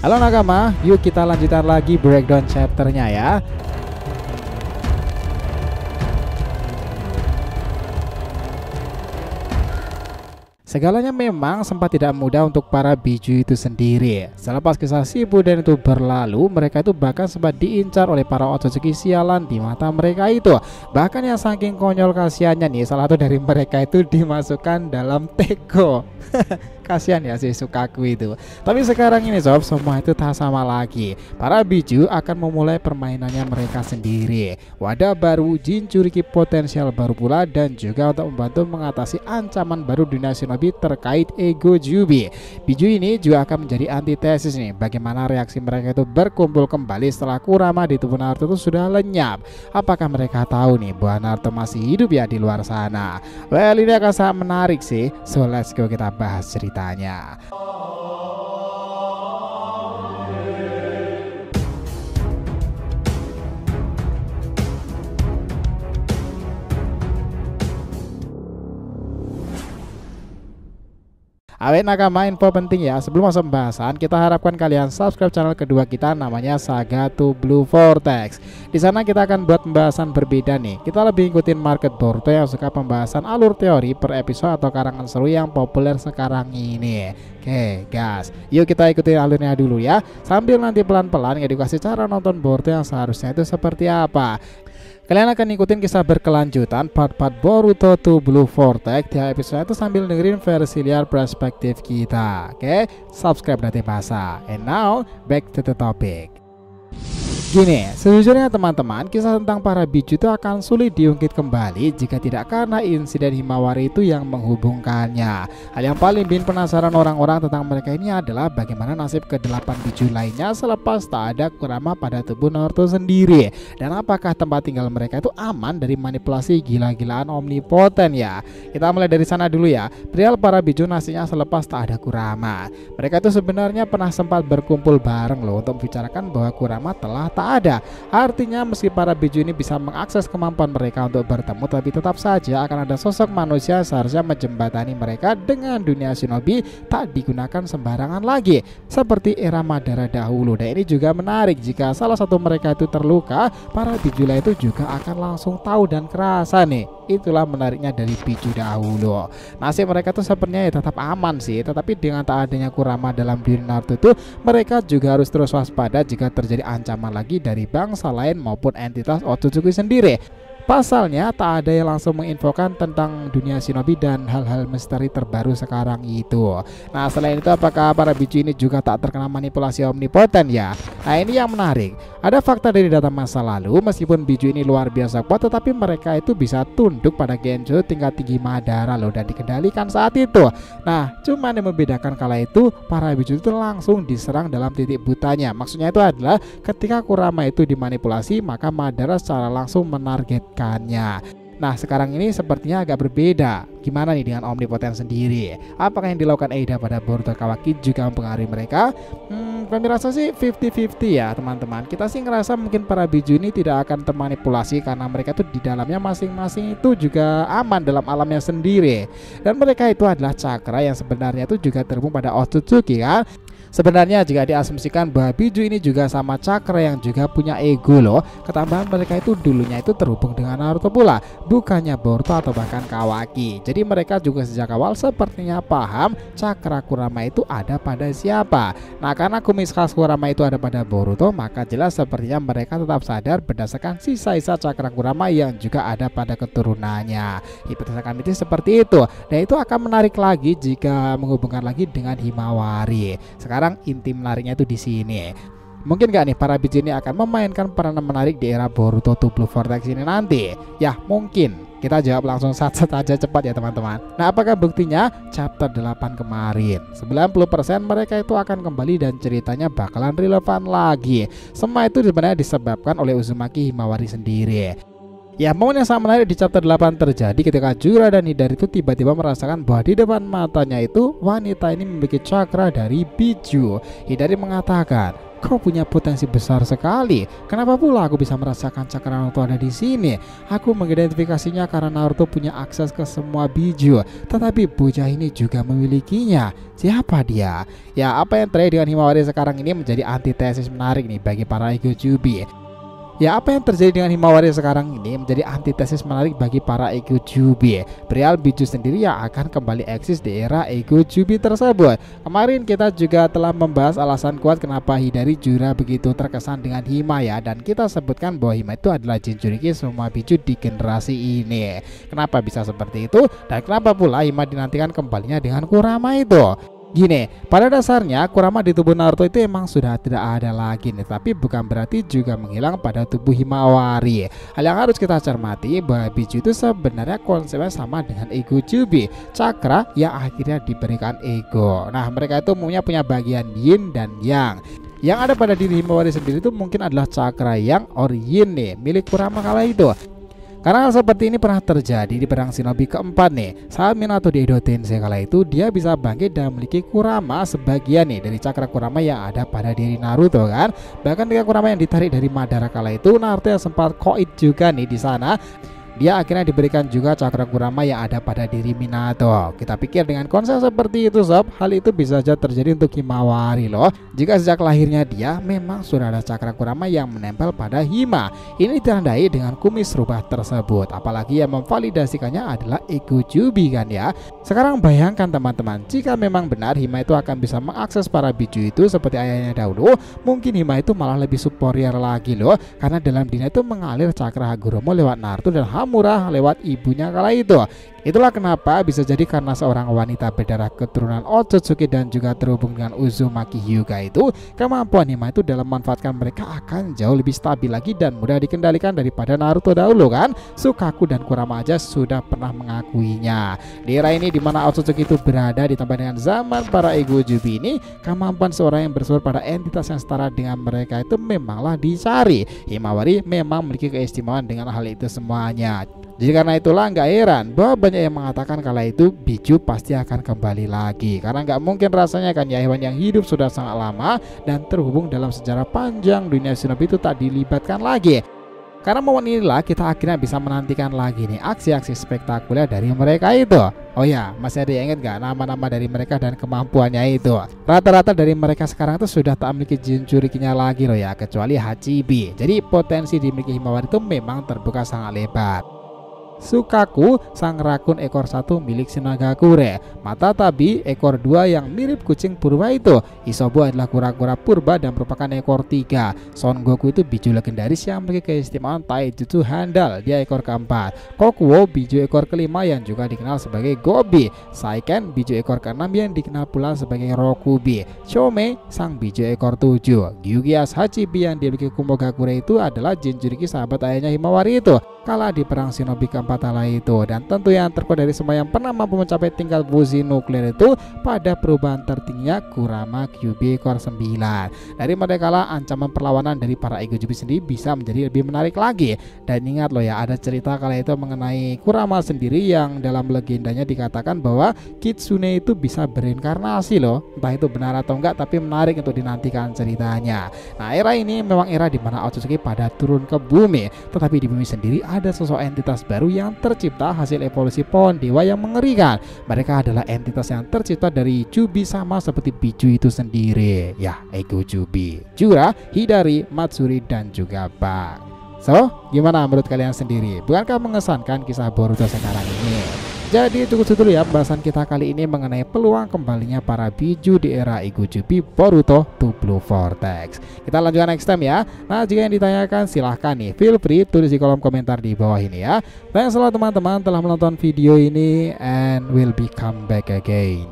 Halo nakama, yuk kita lanjutkan lagi breakdown chapternya ya. Segalanya memang sempat tidak mudah untuk para biju itu sendiri. Selepas kisah Shippuden itu berlalu, mereka itu bahkan sempat diincar oleh para Otsutsuki sialan di mata mereka itu. Bahkan yang saking konyol kasihannya nih, salah satu dari mereka itu dimasukkan dalam teko. Kasihan ya si Sukaku itu. Tapi sekarang ini sob, semua itu tak sama lagi. Para biju akan memulai permainannya mereka sendiri. Wadah baru, Jinchuriki potensial baru pula, dan juga untuk membantu mengatasi ancaman baru dunia shinobi terkait ego Jubi. Biju ini juga akan menjadi antitesis nih, bagaimana reaksi mereka itu berkumpul kembali setelah Kurama di tubuh Naruto itu sudah lenyap. Apakah mereka tahu nih bahwa Naruto masih hidup ya di luar sana? Well, ini akan sangat menarik sih. So let's go, kita bahas ceritanya. Awet nakama, info penting ya. Sebelum masuk pembahasan, kita harapkan kalian subscribe channel kedua kita, namanya Saga to Blue Vortex. Di sana kita akan buat pembahasan berbeda nih. Kita lebih ngikutin market Boruto yang suka pembahasan alur teori per episode atau karangan seru yang populer sekarang ini. Oke, gas. Yuk kita ikutin alurnya dulu ya. Sambil nanti pelan-pelan edukasi cara nonton Boruto yang seharusnya itu seperti apa. Kalian akan ikutin kisah berkelanjutan part-part Boruto to Blue Vortex di episode itu sambil dengerin versi liar perspektif kita. Oke, subscribe nanti bahasa. And now back to the topic. Gini, sejujurnya teman-teman, kisah tentang para biju itu akan sulit diungkit kembali jika tidak karena insiden Himawari itu yang menghubungkannya. Hal yang paling bikin penasaran orang-orang tentang mereka ini adalah bagaimana nasib ke-8 biju lainnya selepas tak ada Kurama pada tubuh Naruto sendiri. Dan apakah tempat tinggal mereka itu aman dari manipulasi gila-gilaan omnipoten ya? Kita mulai dari sana dulu ya. Perihal para biju nasibnya selepas tak ada Kurama. Mereka itu sebenarnya pernah sempat berkumpul bareng loh untuk membicarakan bahwa Kurama telah tak ada. Artinya meski para biju ini bisa mengakses kemampuan mereka untuk bertemu, tapi tetap saja akan ada sosok manusia seharusnya menjembatani mereka dengan dunia shinobi tak digunakan sembarangan lagi seperti era Madara dahulu. Dan ini juga menarik, jika salah satu mereka itu terluka, para biju lain itu juga akan langsung tahu dan kerasa nih. Itulah menariknya dari biju dahulu. Nasib mereka tuh sepertinya ya tetap aman sih, tetapi dengan tak adanya Kurama dalam diri Naruto itu, mereka juga harus terus waspada jika terjadi ancaman lagi dari bangsa lain maupun entitas Otsutsuki sendiri. Pasalnya tak ada yang langsung menginfokan tentang dunia shinobi dan hal-hal misteri terbaru sekarang itu. Nah, selain itu, apakah para biju ini juga tak terkena manipulasi omnipoten ya? Nah, ini yang menarik. Ada fakta dari data masa lalu, meskipun biju ini luar biasa kuat, tetapi mereka itu bisa tunduk pada Genjo tingkat tinggi Madara loh, dan dikendalikan saat itu. Nah, cuman yang membedakan kala itu, para biju itu langsung diserang dalam titik butanya. Maksudnya itu adalah ketika Kurama itu dimanipulasi, maka Madara secara langsung menarget. Nah, sekarang ini sepertinya agak berbeda. Gimana nih dengan omnipoten sendiri? Apakah yang dilakukan Eida pada Boruto Kawaki juga mempengaruhi mereka? Kami rasa sih 50-50 ya teman-teman. Kita sih ngerasa mungkin para biju ini tidak akan termanipulasi karena mereka tuh di dalamnya masing-masing itu juga aman dalam alamnya sendiri. Dan mereka itu adalah cakra yang sebenarnya itu juga terhubung pada Otsutsuki kan. Sebenarnya jika diasumsikan bahwa biju ini juga sama cakra yang juga punya ego loh, ketambahan mereka itu dulunya itu terhubung dengan Naruto pula, bukannya Boruto atau bahkan Kawaki. Jadi mereka juga sejak awal sepertinya paham cakra Kurama itu ada pada siapa. Nah, karena kumis khas Kurama itu ada pada Boruto, maka jelas sepertinya mereka tetap sadar berdasarkan sisa-sisa cakra Kurama yang juga ada pada keturunannya. Hipotesa kami itu seperti itu, dan itu akan menarik lagi jika menghubungkan lagi dengan Himawari. Sekarang inti menariknya itu di sini. Mungkin gak nih para biju ini akan memainkan peranan menarik di era Boruto to Blue Vortex ini nanti? Ya mungkin. Kita jawab langsung sat-sat aja cepat ya teman-teman. Nah, apakah buktinya? Chapter 8 kemarin 90% mereka itu akan kembali dan ceritanya bakalan relevan lagi. Semua itu sebenarnya disebabkan oleh Uzumaki Himawari sendiri. Ya, momen yang sangat menarik di chapter 8 terjadi ketika Jura dan Hidari itu tiba-tiba merasakan bahwa di depan matanya itu wanita ini memiliki cakra dari Biju. Hidari mengatakan, "Kau punya potensi besar sekali. Kenapa pula aku bisa merasakan cakra Naruto ada di sini? Aku mengidentifikasinya karena Naruto punya akses ke semua biju, tetapi bocah ini juga memilikinya. Siapa dia?" Ya, apa yang terjadi dengan Himawari sekarang ini menjadi antitesis menarik nih bagi para Egojubi. Ya, apa yang terjadi dengan Himawari sekarang ini menjadi antitesis menarik bagi para Egojubi. Perihal biju sendiri yang akan kembali eksis di era Egojubi tersebut. Kemarin kita juga telah membahas alasan kuat kenapa Hidari Jura begitu terkesan dengan Hima ya, dan kita sebutkan bahwa Hima itu adalah Jinchuriki semua biju di generasi ini. Kenapa bisa seperti itu dan kenapa pula Hima dinantikan kembalinya dengan Kurama itu? Gini, pada dasarnya Kurama di tubuh Naruto itu emang sudah tidak ada lagi nih, tapi bukan berarti juga menghilang pada tubuh Himawari. Hal yang harus kita cermati bahwa biju itu sebenarnya konsepnya sama dengan Egojubi, cakra yang akhirnya diberikan ego. Nah, mereka itu umumnya punya bagian yin dan yang. Yang ada pada diri Himawari sendiri itu mungkin adalah cakra yang or yin nih, milik Kurama kala itu. Karena hal seperti ini pernah terjadi di perang shinobi keempat nih. Saat Minato di Edo Tensei kala itu, dia bisa bangkit dan memiliki Kurama sebagian nih dari cakra Kurama yang ada pada diri Naruto kan. Bahkan ketika Kurama yang ditarik dari Madara kala itu, Naruto yang sempat koit juga nih di sana. Dia akhirnya diberikan juga cakra Kurama yang ada pada diri Minato. Kita pikir dengan konsep seperti itu sob, hal itu bisa saja terjadi untuk Himawari loh. Jika sejak lahirnya dia memang sudah ada cakra Kurama yang menempel pada Hima. Ini ditandai dengan kumis rubah tersebut. Apalagi yang memvalidasikannya adalah Egojubi kan ya. Sekarang bayangkan teman-teman, jika memang benar Hima itu akan bisa mengakses para biju itu seperti ayahnya dahulu, mungkin Hima itu malah lebih superior lagi loh. Karena dalam dirinya itu mengalir cakra Hagoromo lewat Naruto dan Hamura lewat ibunya kala itu. Itulah kenapa bisa jadi karena seorang wanita berdarah keturunan Otsutsuki dan juga terhubung dengan Uzumaki Hyuga itu, kemampuan Hima itu dalam memanfaatkan mereka akan jauh lebih stabil lagi dan mudah dikendalikan daripada Naruto dahulu kan. Sukaku dan Kurama aja sudah pernah mengakuinya. Di era ini dimana Otsutsuki itu berada ditambah dengan zaman para Egojubi ini, kemampuan seorang yang bersumber pada entitas yang setara dengan mereka itu memanglah dicari. Himawari memang memiliki keistimewaan dengan hal itu semuanya. Jadi karena itulah nggak heran bahwa banyak yang mengatakan kala itu biju pasti akan kembali lagi. Karena nggak mungkin rasanya kan ya hewan yang hidup sudah sangat lama dan terhubung dalam sejarah panjang dunia shinobi itu tak dilibatkan lagi. Karena momen inilah kita akhirnya bisa menantikan lagi nih aksi-aksi spektakuler dari mereka itu. Oh ya, masih ada yang ingat gak nama-nama dari mereka dan kemampuannya itu? Rata-rata dari mereka sekarang tuh sudah tak memiliki Jinchurikinya lagi loh ya, kecuali Hachibi. Jadi potensi dimiliki Himawari itu memang terbuka sangat lebar. Sukaku, sang rakun ekor 1 milik Shinagakure. Mata Tabi, ekor 2 yang mirip kucing purba itu. Isobu adalah kura-kura purba dan merupakan ekor 3. Son Goku itu biju legendaris yang memiliki keistimewaan taijutsu handal, dia ekor keempat. Kokuo, biju ekor kelima yang juga dikenal sebagai Gobi. Saiken, biju ekor keenam yang dikenal pula sebagai Rokubi. Chome, sang biju ekor 7. Gyugias Hachibi yang dimiliki Kumogakure itu adalah Jinchuriki sahabat ayahnya Himawari itu kala di perang shinobi keempat kala itu. Dan tentu yang terkuat dari semua yang pernah mampu mencapai tingkat fusi nuklir itu pada perubahan tertingginya Kurama Kyuubi ekor 9. Dari kala ancaman perlawanan dari para Egojubi sendiri bisa menjadi lebih menarik lagi. Dan ingat loh ya, ada cerita kala itu mengenai Kurama sendiri yang dalam legendanya dikatakan bahwa Kitsune itu bisa berinkarnasi loh. Entah itu benar atau enggak, tapi menarik untuk dinantikan ceritanya. Nah, era ini memang era di mana Otsutsuki pada turun ke bumi, tetapi di bumi sendiri ada sosok entitas baru yang tercipta hasil evolusi pohon dewa yang mengerikan. Mereka adalah entitas yang tercipta dari Jubi sama seperti biju itu sendiri. Ya, Egojubi, Jura, Hidari, Matsuri, dan juga Bang. So, gimana menurut kalian sendiri? Bukankah mengesankan kisah Boruto sekarang ini? Jadi cukup segitu dulu ya pembahasan kita kali ini mengenai peluang kembalinya para biju di era Egojubi Boruto to Blue Vortex. Kita lanjutkan next time ya. Nah, jika yang ditanyakan silahkan nih, feel free tulis di kolom komentar di bawah ini ya. Thanks a lot teman-teman telah menonton video ini, and we'll be come back again.